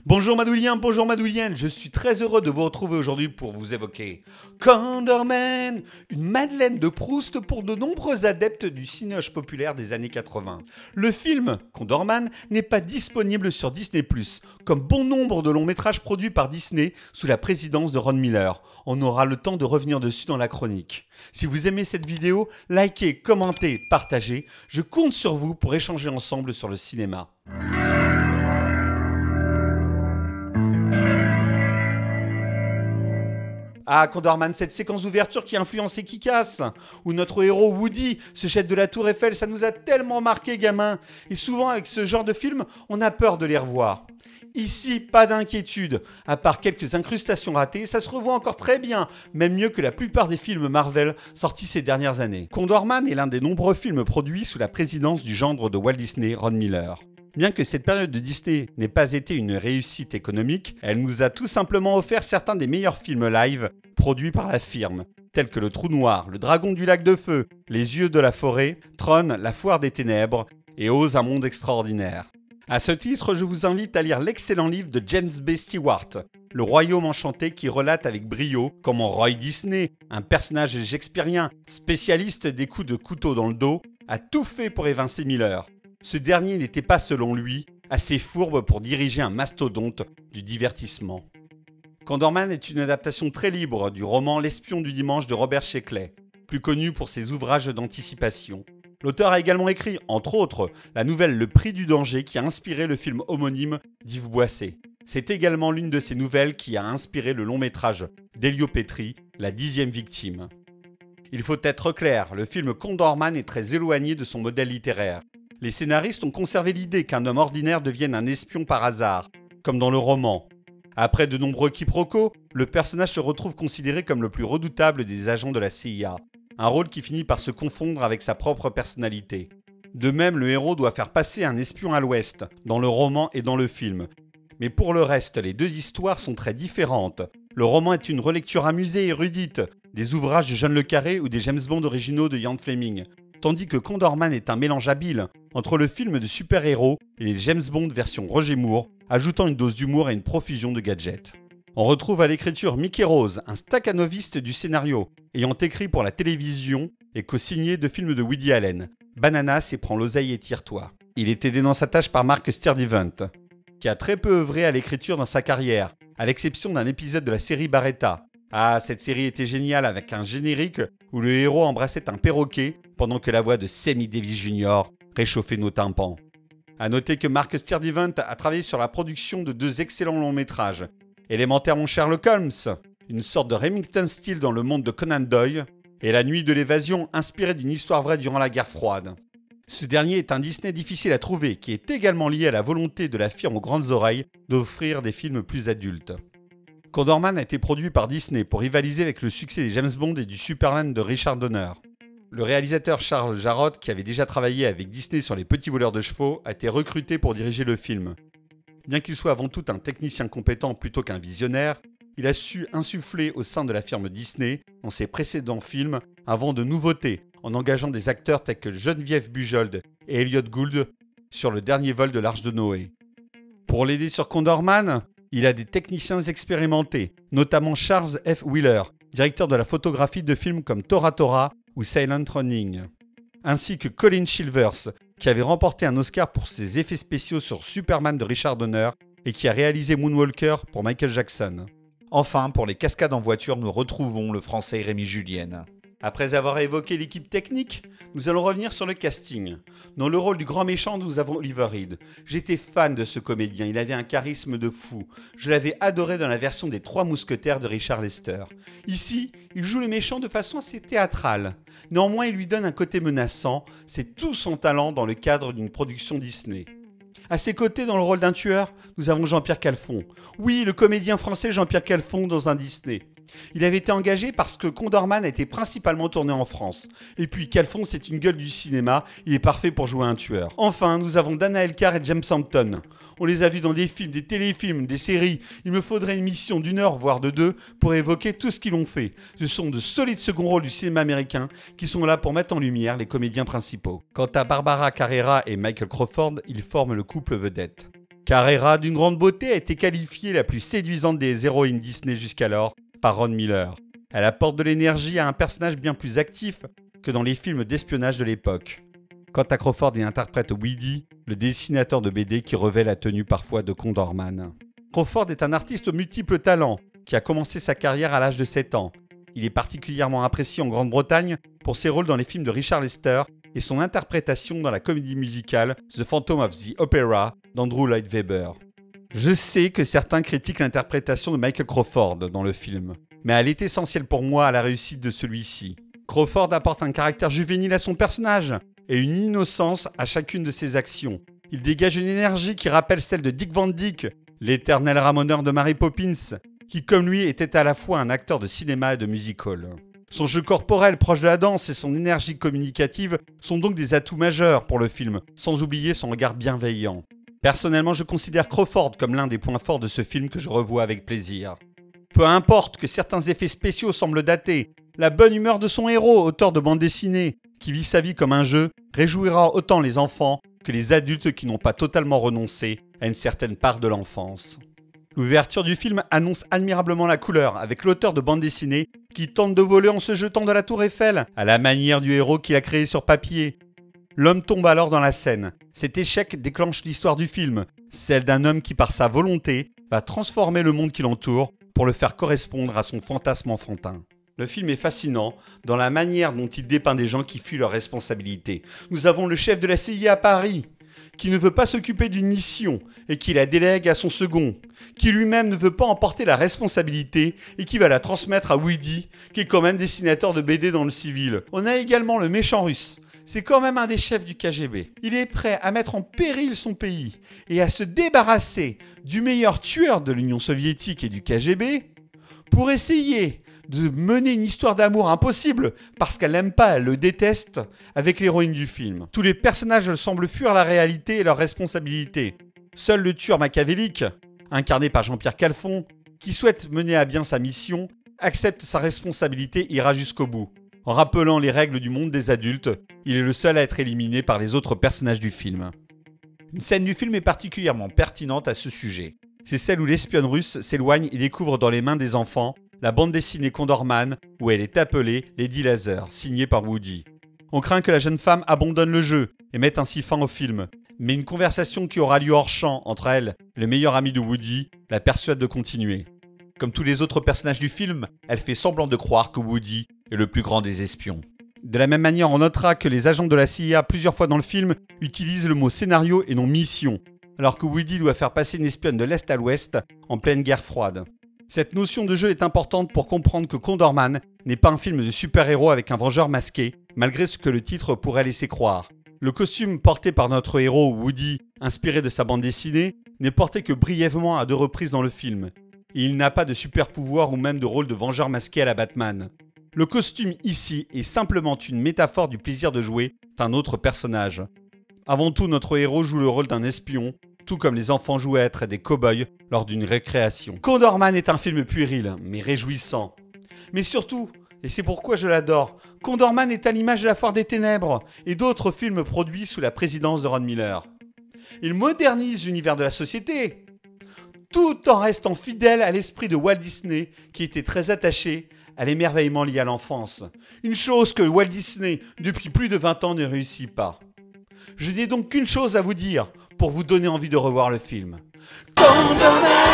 Bonjour Madoulien, bonjour Madoulienne, je suis très heureux de vous retrouver aujourd'hui pour vous évoquer Condorman, une Madeleine de Proust pour de nombreux adeptes du cinéma populaire des années 80. Le film, Condorman, n'est pas disponible sur Disney+, comme bon nombre de longs métrages produits par Disney sous la présidence de Ron Miller. On aura le temps de revenir dessus dans la chronique. Si vous aimez cette vidéo, likez, commentez, partagez. Je compte sur vous pour échanger ensemble sur le cinéma. Ah, Condorman, cette séquence d'ouverture qui a influencé Kick-Ass, où notre héros Woody se jette de la tour Eiffel, ça nous a tellement marqué, gamin. Et souvent, avec ce genre de film, on a peur de les revoir. Ici, pas d'inquiétude. À part quelques incrustations ratées, ça se revoit encore très bien, même mieux que la plupart des films Marvel sortis ces dernières années. Condorman est l'un des nombreux films produits sous la présidence du gendre de Walt Disney, Ron Miller. Bien que cette période de Disney n'ait pas été une réussite économique, elle nous a tout simplement offert certains des meilleurs films live produits par la firme, tels que Le Trou Noir, Le Dragon du Lac de Feu, Les Yeux de la Forêt, Tron, La Foire des Ténèbres et Oz, un monde extraordinaire. À ce titre, je vous invite à lire l'excellent livre de James B. Stewart, Le Royaume Enchanté, qui relate avec brio comment Roy Disney, un personnage shakespearien spécialiste des coups de couteau dans le dos, a tout fait pour évincer Miller. Ce dernier n'était pas, selon lui, assez fourbe pour diriger un mastodonte du divertissement. Condorman est une adaptation très libre du roman L'espion du dimanche de Robert Sheckley, plus connu pour ses ouvrages d'anticipation. L'auteur a également écrit, entre autres, la nouvelle Le Prix du danger qui a inspiré le film homonyme d'Yves Boisset. C'est également l'une de ces nouvelles qui a inspiré le long métrage d'Elio Petri, La 10e victime. Il faut être clair, le film Condorman est très éloigné de son modèle littéraire. Les scénaristes ont conservé l'idée qu'un homme ordinaire devienne un espion par hasard, comme dans le roman. Après de nombreux quiproquos, le personnage se retrouve considéré comme le plus redoutable des agents de la CIA, un rôle qui finit par se confondre avec sa propre personnalité. De même, le héros doit faire passer un espion à l'ouest, dans le roman et dans le film. Mais pour le reste, les deux histoires sont très différentes. Le roman est une relecture amusée et érudite, des ouvrages de John le Carré ou des James Bond originaux de Ian Fleming, tandis que Condorman est un mélange habile entre le film de super-héros et les James Bond version Roger Moore, ajoutant une dose d'humour et une profusion de gadgets. On retrouve à l'écriture Mickey Rose, un stakhanoviste du scénario, ayant écrit pour la télévision et co-signé de films de Woody Allen, Bananas et Prends l'oseille et tire-toi. Il est aidé dans sa tâche par Mark Sturdivant, qui a très peu œuvré à l'écriture dans sa carrière, à l'exception d'un épisode de la série Baretta. Ah, cette série était géniale avec un générique où le héros embrassait un perroquet pendant que la voix de Sammy Davis Jr. réchauffait nos tympans. A noter que Mark Sturdivant a travaillé sur la production de deux excellents longs métrages. Élémentaire mon Sherlock Holmes, une sorte de Remington Steele dans le monde de Conan Doyle, et La Nuit de l'évasion, inspirée d'une histoire vraie durant la guerre froide. Ce dernier est un Disney difficile à trouver, qui est également lié à la volonté de la firme aux grandes oreilles d'offrir des films plus adultes. Condorman a été produit par Disney pour rivaliser avec le succès des James Bond et du Superman de Richard Donner. Le réalisateur Charles Jarrott, qui avait déjà travaillé avec Disney sur Les Petits voleurs de chevaux, a été recruté pour diriger le film. Bien qu'il soit avant tout un technicien compétent plutôt qu'un visionnaire, il a su insuffler au sein de la firme Disney, dans ses précédents films, un vent de nouveautés, en engageant des acteurs tels que Geneviève Bujold et Elliot Gould sur Le Dernier vol de l'Arche de Noé. Pour l'aider sur Condorman, il a des techniciens expérimentés, notamment Charles F. Wheeler, directeur de la photographie de films comme Tora Tora ou Silent Running, ainsi que Colin Chilvers, qui avait remporté un Oscar pour ses effets spéciaux sur Superman de Richard Donner et qui a réalisé Moonwalker pour Michael Jackson. Enfin, pour les cascades en voiture, nous retrouvons le français Rémi Julienne. Après avoir évoqué l'équipe technique, nous allons revenir sur le casting. Dans le rôle du grand méchant, nous avons Oliver Reed. J'étais fan de ce comédien, il avait un charisme de fou. Je l'avais adoré dans la version des Trois Mousquetaires de Richard Lester. Ici, il joue le méchant de façon assez théâtrale. Néanmoins, il lui donne un côté menaçant, c'est tout son talent dans le cadre d'une production Disney. À ses côtés, dans le rôle d'un tueur, nous avons Jean-Pierre Calfon. Oui, le comédien français Jean-Pierre Calfon dans un Disney. Il avait été engagé parce que Condorman a été principalement tourné en France. Et puis Calfon, c'est une gueule du cinéma, il est parfait pour jouer un tueur. Enfin, nous avons Dana Elkar et James Hampton. On les a vus dans des films, des téléfilms, des séries. Il me faudrait une mission d'1 heure, voire de 2, pour évoquer tout ce qu'ils ont fait. Ce sont de solides seconds rôles du cinéma américain qui sont là pour mettre en lumière les comédiens principaux. Quant à Barbara Carrera et Michael Crawford, ils forment le couple vedette. Carrera, d'une grande beauté, a été qualifiée la plus séduisante des héroïnes Disney jusqu'alors par Ron Miller. Elle apporte de l'énergie à un personnage bien plus actif que dans les films d'espionnage de l'époque. Quant à Crawford, il interprète Woody, le dessinateur de BD qui revêt la tenue parfois de Condorman. Crawford est un artiste aux multiples talents qui a commencé sa carrière à l'âge de 7 ans. Il est particulièrement apprécié en Grande-Bretagne pour ses rôles dans les films de Richard Lester et son interprétation dans la comédie musicale The Phantom of the Opera d'Andrew Lloyd Webber. Je sais que certains critiquent l'interprétation de Michael Crawford dans le film, mais elle est essentielle pour moi à la réussite de celui-ci. Crawford apporte un caractère juvénile à son personnage et une innocence à chacune de ses actions. Il dégage une énergie qui rappelle celle de Dick Van Dyke, l'éternel ramoneur de Mary Poppins, qui comme lui était à la fois un acteur de cinéma et de musical. Son jeu corporel proche de la danse et son énergie communicative sont donc des atouts majeurs pour le film, sans oublier son regard bienveillant. Personnellement, je considère Crawford comme l'un des points forts de ce film que je revois avec plaisir. Peu importe que certains effets spéciaux semblent datés, la bonne humeur de son héros, auteur de bande dessinée, qui vit sa vie comme un jeu, réjouira autant les enfants que les adultes qui n'ont pas totalement renoncé à une certaine part de l'enfance. L'ouverture du film annonce admirablement la couleur, avec l'auteur de bande dessinée qui tente de voler en se jetant de la tour Eiffel, à la manière du héros qu'il a créé sur papier. L'homme tombe alors dans la scène. Cet échec déclenche l'histoire du film, celle d'un homme qui par sa volonté va transformer le monde qui l'entoure pour le faire correspondre à son fantasme enfantin. Le film est fascinant dans la manière dont il dépeint des gens qui fuient leurs responsabilités. Nous avons le chef de la CIA à Paris, qui ne veut pas s'occuper d'une mission et qui la délègue à son second, qui lui-même ne veut pas emporter la responsabilité et qui va la transmettre à Woody, qui est quand même dessinateur de BD dans le civil. On a également le méchant russe. C'est quand même un des chefs du KGB. Il est prêt à mettre en péril son pays et à se débarrasser du meilleur tueur de l'Union soviétique et du KGB pour essayer de mener une histoire d'amour impossible parce qu'elle l'aime pas, elle le déteste, avec l'héroïne du film. Tous les personnages semblent fuir la réalité et leurs responsabilités. Seul le tueur machiavélique, incarné par Jean-Pierre Calfon, qui souhaite mener à bien sa mission, accepte sa responsabilité et ira jusqu'au bout. En rappelant les règles du monde des adultes, il est le seul à être éliminé par les autres personnages du film. Une scène du film est particulièrement pertinente à ce sujet. C'est celle où l'espionne russe s'éloigne et découvre dans les mains des enfants la bande dessinée Condorman, où elle est appelée Lady Laser, signée par Woody. On craint que la jeune femme abandonne le jeu et mette ainsi fin au film, mais une conversation qui aura lieu hors champ entre elle et le meilleur ami de Woody la persuade de continuer. Comme tous les autres personnages du film, elle fait semblant de croire que Woody est le plus grand des espions. De la même manière, on notera que les agents de la CIA, plusieurs fois dans le film, utilisent le mot scénario et non mission, alors que Woody doit faire passer une espionne de l'Est à l'Ouest en pleine guerre froide. Cette notion de jeu est importante pour comprendre que Condorman n'est pas un film de super-héros avec un vengeur masqué, malgré ce que le titre pourrait laisser croire. Le costume porté par notre héros Woody, inspiré de sa bande dessinée, n'est porté que brièvement à 2 reprises dans le film. Et il n'a pas de super-pouvoir ou même de rôle de vengeur masqué à la Batman. Le costume ici est simplement une métaphore du plaisir de jouer d'un autre personnage. Avant tout, notre héros joue le rôle d'un espion, tout comme les enfants jouent à être des cow-boys lors d'une récréation. Condorman est un film puéril, mais réjouissant. Mais surtout, et c'est pourquoi je l'adore, Condorman est à l'image de la Foire des Ténèbres et d'autres films produits sous la présidence de Ron Miller. Il modernise l'univers de la société, tout en restant fidèle à l'esprit de Walt Disney, qui était très attaché à l'émerveillement lié à l'enfance. Une chose que Walt Disney, depuis plus de 20 ans, ne réussit pas. Je n'ai donc qu'une chose à vous dire pour vous donner envie de revoir le film. Condorman!